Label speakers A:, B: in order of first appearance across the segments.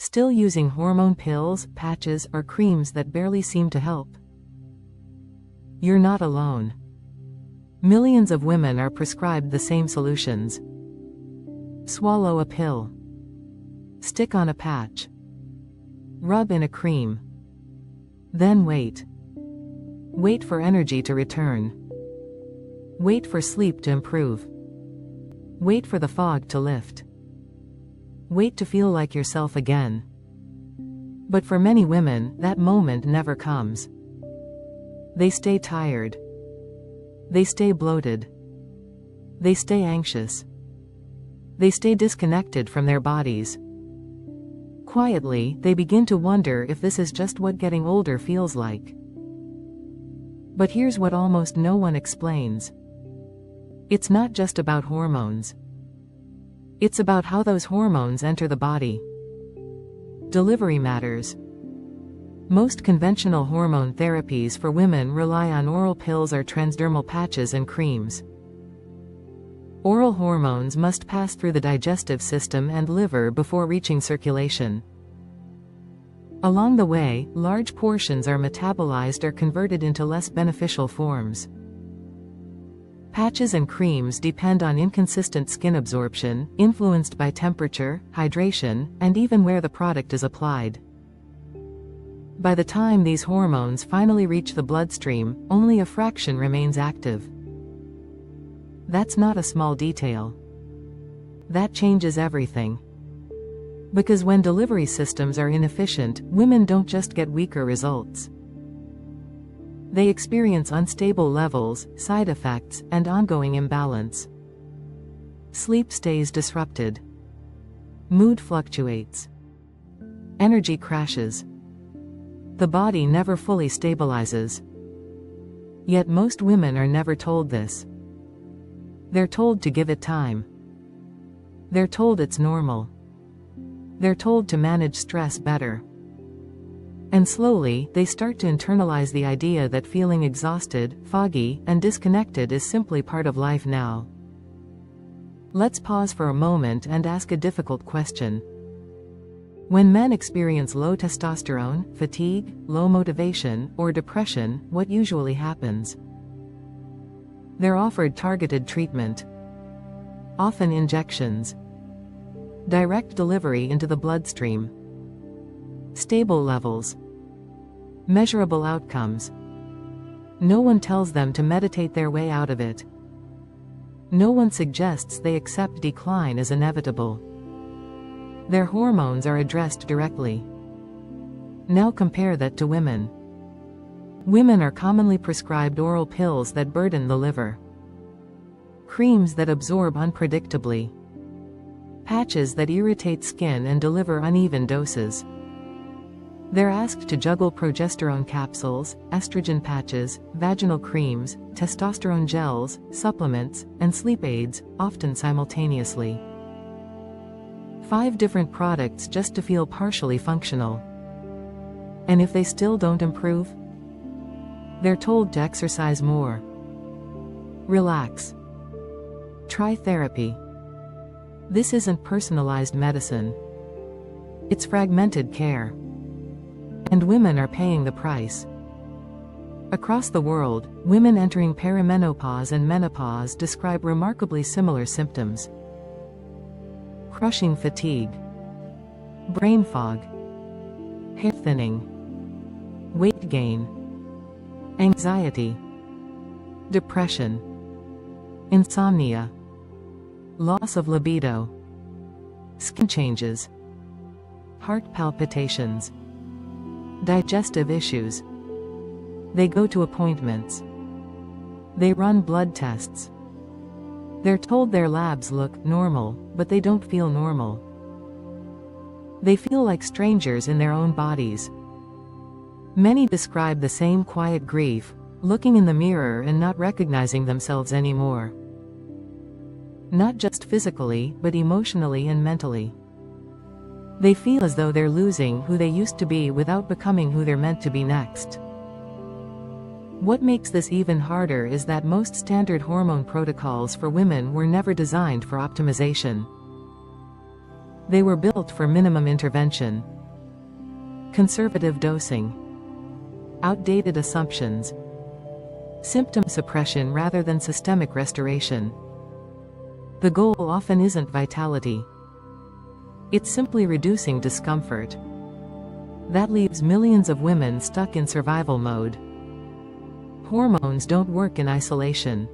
A: Still using hormone pills, patches, or creams that barely seem to help? You're not alone. Millions of women are prescribed the same solutions. Swallow a pill. Stick on a patch. Rub in a cream. Then wait. Wait for energy to return. Wait for sleep to improve. Wait for the fog to lift. Wait to feel like yourself again. But for many women, that moment never comes. They stay tired. They stay bloated. They stay anxious. They stay disconnected from their bodies. Quietly, they begin to wonder if this is just what getting older feels like. But here's what almost no one explains. It's not just about hormones. It's about how those hormones enter the body. Delivery matters. Most conventional hormone therapies for women rely on oral pills or transdermal patches and creams. Oral hormones must pass through the digestive system and liver before reaching circulation. Along the way, large portions are metabolized or converted into less beneficial forms. Patches and creams depend on inconsistent skin absorption, influenced by temperature, hydration, and even where the product is applied. By the time these hormones finally reach the bloodstream, only a fraction remains active. That's not a small detail. That changes everything. Because when delivery systems are inefficient, women don't just get weaker results. They experience unstable levels, side effects, and ongoing imbalance. Sleep stays disrupted. Mood fluctuates. Energy crashes. The body never fully stabilizes. Yet most women are never told this. They're told to give it time. They're told it's normal. They're told to manage stress better. And slowly, they start to internalize the idea that feeling exhausted, foggy, and disconnected is simply part of life now. Let's pause for a moment and ask a difficult question. When men experience low testosterone, fatigue, low motivation, or depression, what usually happens? They're offered targeted treatment. Often injections. Direct delivery into the bloodstream. Stable levels. Measurable outcomes. No one tells them to meditate their way out of it. No one suggests they accept decline as inevitable. Their hormones are addressed directly. Now compare that to women. Women are commonly prescribed oral pills that burden the liver. Creams that absorb unpredictably. Patches that irritate skin and deliver uneven doses. They're asked to juggle progesterone capsules, estrogen patches, vaginal creams, testosterone gels, supplements, and sleep aids, often simultaneously. 5 different products just to feel partially functional. And if they still don't improve? They're told to exercise more. Relax. Try therapy. This isn't personalized medicine. It's fragmented care. And women are paying the price. Across the world, women entering perimenopause and menopause describe remarkably similar symptoms. Crushing fatigue. Brain fog. Hair thinning. Weight gain. Anxiety. Depression. Insomnia. Loss of libido. Skin changes. Heart palpitations. Digestive issues. They go to appointments. They run blood tests. They're told their labs look normal, but they don't feel normal. They feel like strangers in their own bodies. Many describe the same quiet grief, looking in the mirror and not recognizing themselves anymore. Not just physically, but emotionally and mentally. They feel as though they're losing who they used to be without becoming who they're meant to be next. What makes this even harder is that most standard hormone protocols for women were never designed for optimization. They were built for minimum intervention. Conservative dosing. Outdated assumptions. Symptom suppression rather than systemic restoration. The goal often isn't vitality. It's simply reducing discomfort. That leaves millions of women stuck in survival mode. Hormones don't work in isolation.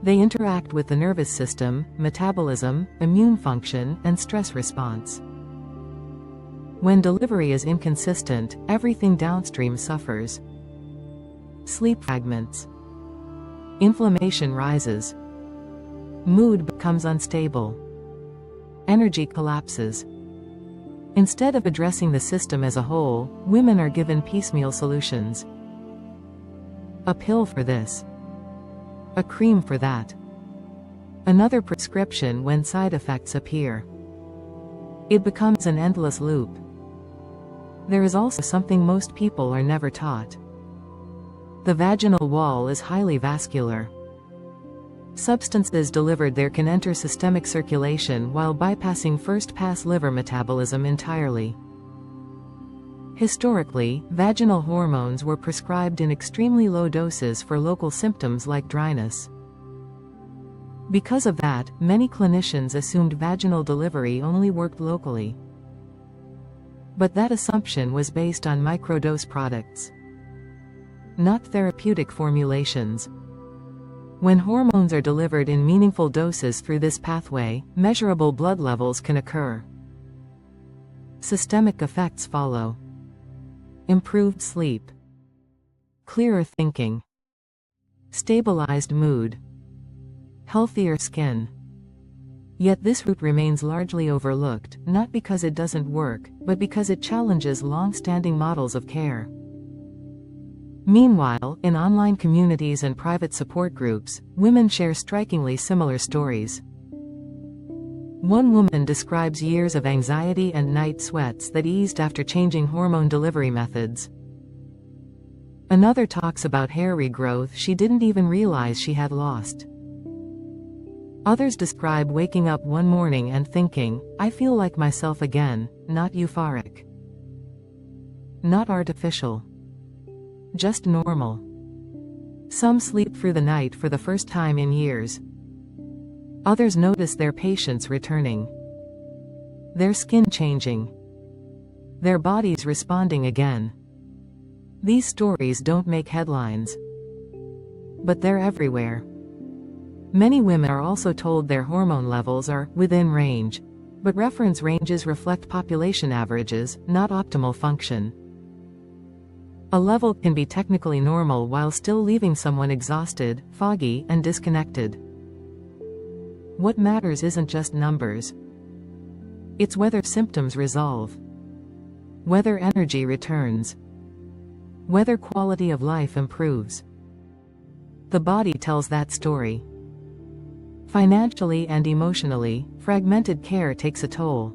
A: They interact with the nervous system, metabolism, immune function, and stress response. When delivery is inconsistent, everything downstream suffers. Sleep fragments. Inflammation rises. Mood becomes unstable. Energy collapses. Instead of addressing the system as a whole, women are given piecemeal solutions. A pill for this. A cream for that. Another prescription when side effects appear. It becomes an endless loop. There is also something most people are never taught. The vaginal wall is highly vascular. Substances delivered there can enter systemic circulation while bypassing first-pass liver metabolism entirely. Historically, vaginal hormones were prescribed in extremely low doses for local symptoms like dryness. Because of that, many clinicians assumed vaginal delivery only worked locally. But that assumption was based on microdose products, not therapeutic formulations. When hormones are delivered in meaningful doses through this pathway, measurable blood levels can occur. Systemic effects follow. Improved sleep. Clearer thinking. Stabilized mood. Healthier skin. Yet this route remains largely overlooked, not because it doesn't work, but because it challenges long-standing models of care. Meanwhile, in online communities and private support groups, women share strikingly similar stories. One woman describes years of anxiety and night sweats that eased after changing hormone delivery methods. Another talks about hair regrowth she didn't even realize she had lost. Others describe waking up one morning and thinking, "I feel like myself again," not euphoric. Not artificial. Just normal. Some sleep through the night for the first time in years. Others notice their patience returning. Their skin changing. Their bodies responding again. These stories don't make headlines. But they're everywhere. Many women are also told their hormone levels are within range, but reference ranges reflect population averages, not optimal function. A level can be technically normal while still leaving someone exhausted, foggy, and disconnected. What matters isn't just numbers. It's whether symptoms resolve. Whether energy returns. Whether quality of life improves. The body tells that story. Financially and emotionally, fragmented care takes a toll.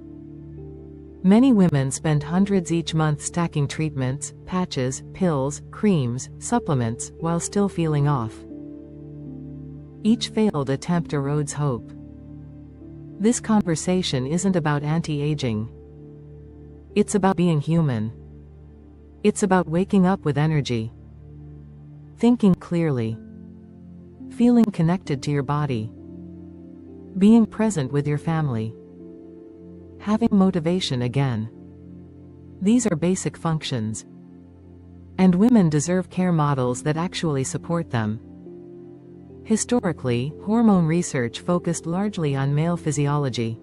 A: Many women spend hundreds each month stacking treatments, patches, pills, creams, supplements, while still feeling off. Each failed attempt erodes hope. This conversation isn't about anti-aging. It's about being human. It's about waking up with energy. Thinking clearly. Feeling connected to your body. Being present with your family. Having motivation again. These are basic functions. And women deserve care models that actually support them. Historically, hormone research focused largely on male physiology.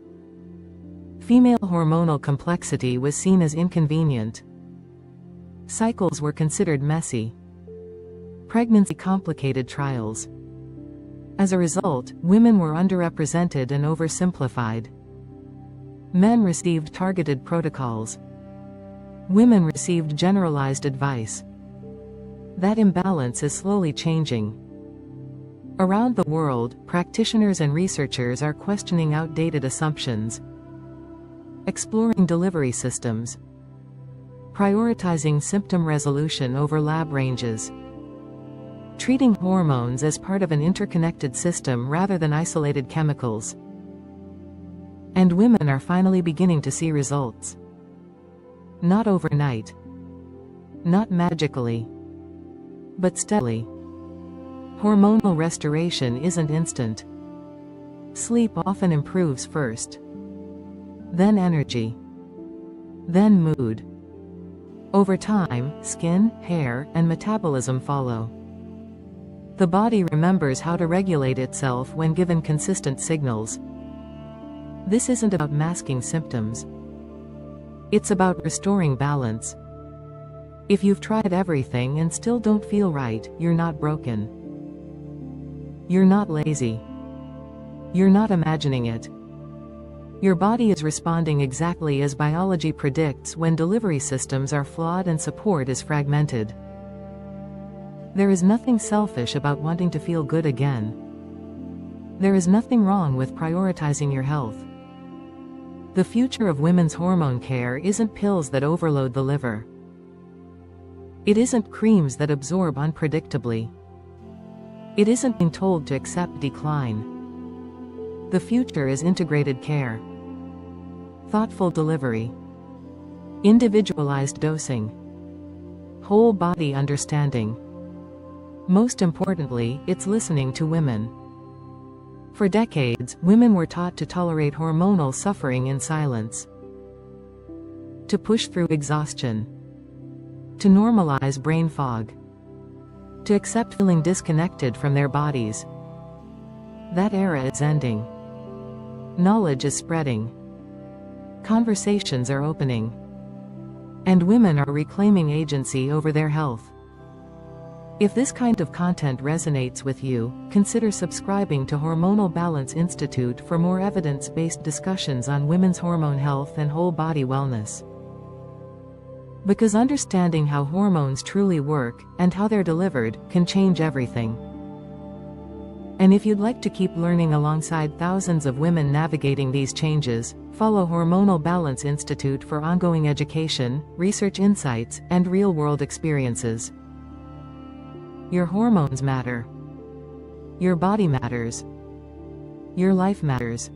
A: Female hormonal complexity was seen as inconvenient. Cycles were considered messy. Pregnancy complicated trials. As a result, women were underrepresented and oversimplified. Men received targeted protocols. Women received generalized advice. That imbalance is slowly changing. Around the world, practitioners and researchers are questioning outdated assumptions, exploring delivery systems, prioritizing symptom resolution over lab ranges, treating hormones as part of an interconnected system rather than isolated chemicals. And women are finally beginning to see results. Not overnight. Not magically. But steadily. Hormonal restoration isn't instant. Sleep often improves first. Then energy. Then mood. Over time, skin, hair, and metabolism follow. The body remembers how to regulate itself when given consistent signals. This isn't about masking symptoms. It's about restoring balance. If you've tried everything and still don't feel right, you're not broken. You're not lazy. You're not imagining it. Your body is responding exactly as biology predicts when delivery systems are flawed and support is fragmented. There is nothing selfish about wanting to feel good again. There is nothing wrong with prioritizing your health. The future of women's hormone care isn't pills that overload the liver. It isn't creams that absorb unpredictably. It isn't being told to accept decline. The future is integrated care. Thoughtful delivery. Individualized dosing. Whole body understanding. Most importantly, it's listening to women. For decades, women were taught to tolerate hormonal suffering in silence. To push through exhaustion. To normalize brain fog. To accept feeling disconnected from their bodies. That era is ending. Knowledge is spreading. Conversations are opening. And women are reclaiming agency over their health. If this kind of content resonates with you, consider subscribing to Hormonal Balance Institute for more evidence-based discussions on women's hormone health and whole body wellness. Because understanding how hormones truly work, and how they're delivered, can change everything. And if you'd like to keep learning alongside thousands of women navigating these changes, follow Hormonal Balance Institute for ongoing education, research insights, and real-world experiences. Your hormones matter. Your body matters. Your life matters.